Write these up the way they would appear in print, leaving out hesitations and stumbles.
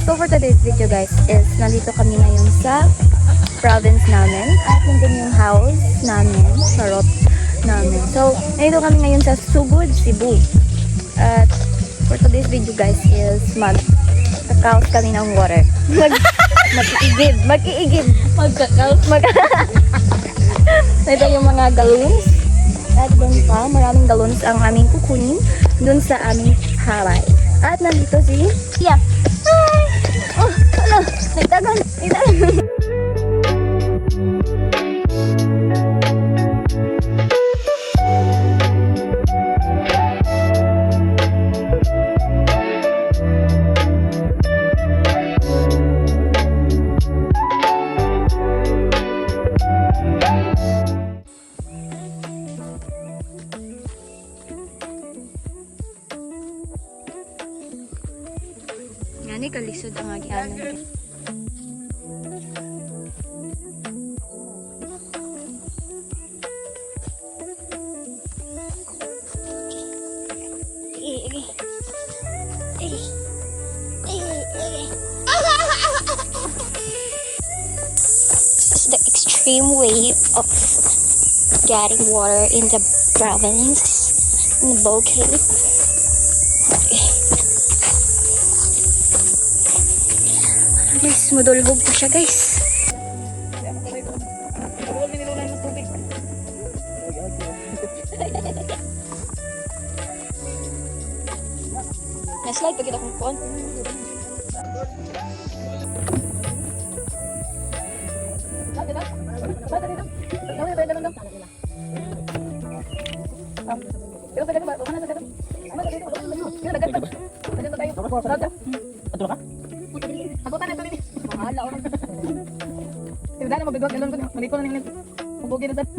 So for today's video guys is nandito kami ngayon sa province namin at nandun yung house namin, charot namin. So nandito kami ngayon sa Sugod, Cebu. At for today's video guys is magkakaos kami ng water. Mag-iigib. Magkakaos. Ito yung mga galons. At doon pa, maraming galons ang aming kukunin doon sa aming halay. At nandito si Tia. Hi! Oh, ano? Nagtagan. Yan, kalisod ang agianan. This is the extreme way of getting water in the province, in the boat cave. Guys, madulbog pa siya guys. Na-slide pag kita kong kuhan. Abutan na ito nini. Mahala ako. Hindi na mabigwag. Galon ko na. Maliko na nini. Mabugi na dad.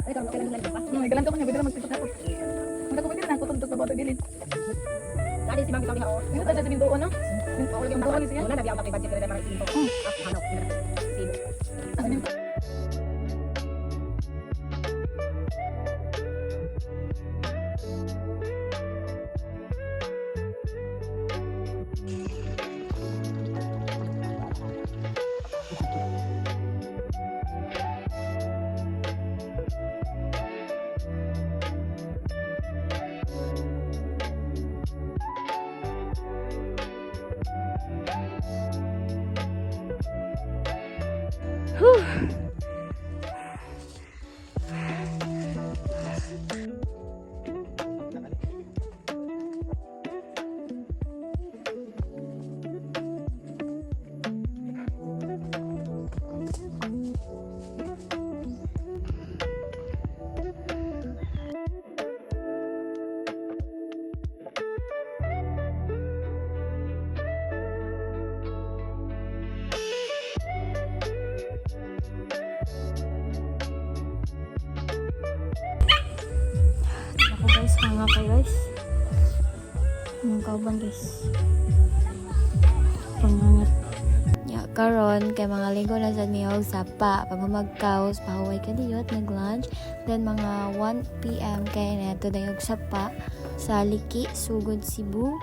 Ay, kailan lang pa. Galan ko kanya. Pwede na magtitok ako. Hindi ko pwede na. Kutundok na ba ito bilid. Kali si Mami Kami ako. Hindi tayo sa bintuon, no? Bintuon yung buwan siya. Wala na. Di ako makibadget. Pwede na parang sinto. Ano? Sinto. Whew. Hanga kayo guys. Ang kauban guys. Pangangat. Ya, karon kay mga ligo na sa miyog sapa. Pag magkaos, pahuway ka diyot, nag-lunch. Then mga 1 PM kay neto dayog sapa sa Liki, Sugod, Cebu.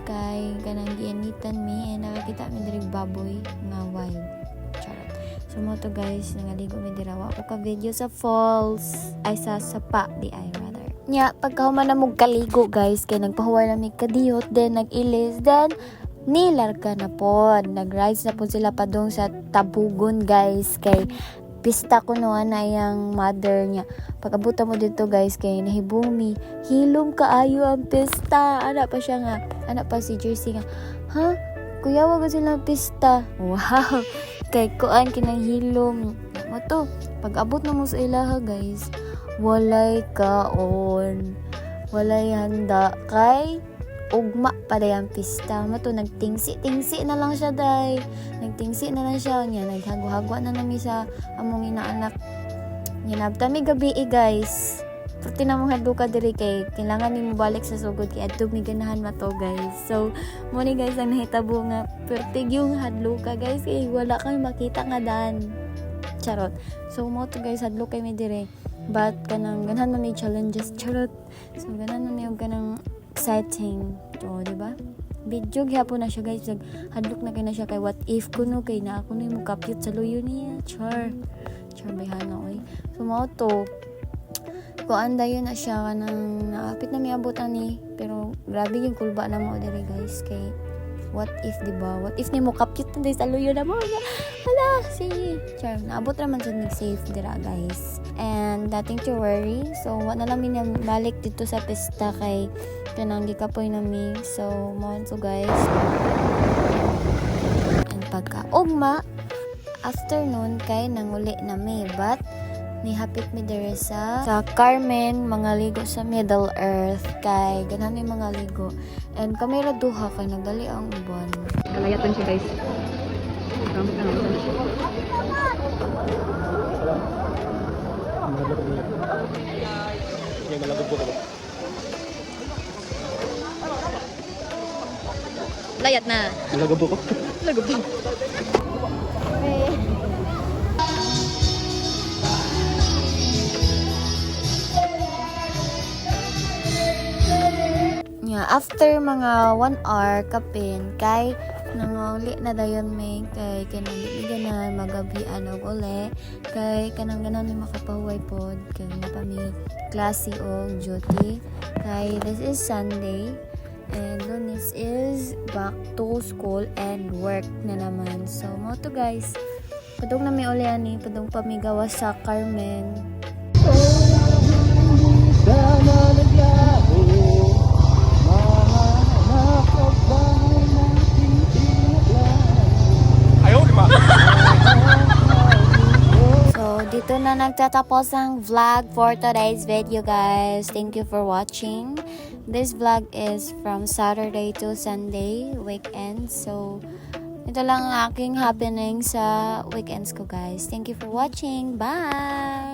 Kay kanang giinitan mi, nakakita mi diri baboy nga wild. Charot. So mo to guys, nangaligo mi dira wa ko ka video sa falls ay sa sapa di ay rather. Nya pagkahuman na mog kaligo guys kay nagpahuway na mi kadiyot then nag-ilis then nilarga na pod nag-rides na po sila padung sa Tabugon guys kay pista ko no na yang mother niya pag-abutan mo dito guys kay nahibong mi hilom kaayo ang pista anak pa siya nga anak pa si Jersey nga ha kuya wag sila pista wow kay kuan kinang hilom mo to pag-abot na mo sa ilaha guys walay kaon walay handa kay ugma pa dayang pista mato nagtingsi na lang siya day nagtingsi na lang siya nya naghagwa-hagwa na nami sa among inaanak ginabta mi gabi guys perti na mong hadlo ka diri kay kailangan nimo balik sa sugod kay adto mi ganahan mato guys so mo ni guys ang nahitabo nga pertig yung hadlo ka guys kay wala kang makita nga dan charot so mo to guys hadlo kay mi dire but kanang ganahan man may challenges charot so ganahan man may kanang exciting to di ba Video gyapon na siya guys. Hadlok na kay na siya kay what if kuno kay na ako mo kapit sa luyo niya. Char bayhana oy. So mao to. Kuan dayon na siya kanang naapit na miabutan ni. Pero grabe yung kulba na mo diri guys kay what if diba? What if ni mo kapit na sa luyo na mo? Hala, sige. Char, naabot naman sa safe dira guys. And nothing to worry. So wa na lang balik dito sa pista kay kanang gikapoy na mi. So mo so guys. And pagka ugma afternoon kay nanguli na mi but nihapit mi dere sa Carmen mga ligo sa Middle Earth kay ganan ni mga ligo. And kami ra duha kay nagdali ang uban. Kalayatan siya guys. Gamit na naman siya. Layat na. Lagabo ko. Lagabo. Yeah, after mga 1 hour kapin kay nanguli na dayon may kay kanang giganan magabian og uli kay kanang ganan may makapahuway pod kay napami klase og duty kay this is Sunday and Lunes is back to school and work na naman. So mo to guys, padung na may uli ani padung pamigawa sa Carmen. So, dito na nagtatapos ang vlog for today's video, guys. Thank you for watching. This vlog is from Saturday to Sunday, weekend. So, ito lang ang aking happening sa weekends ko, guys. Thank you for watching. Bye!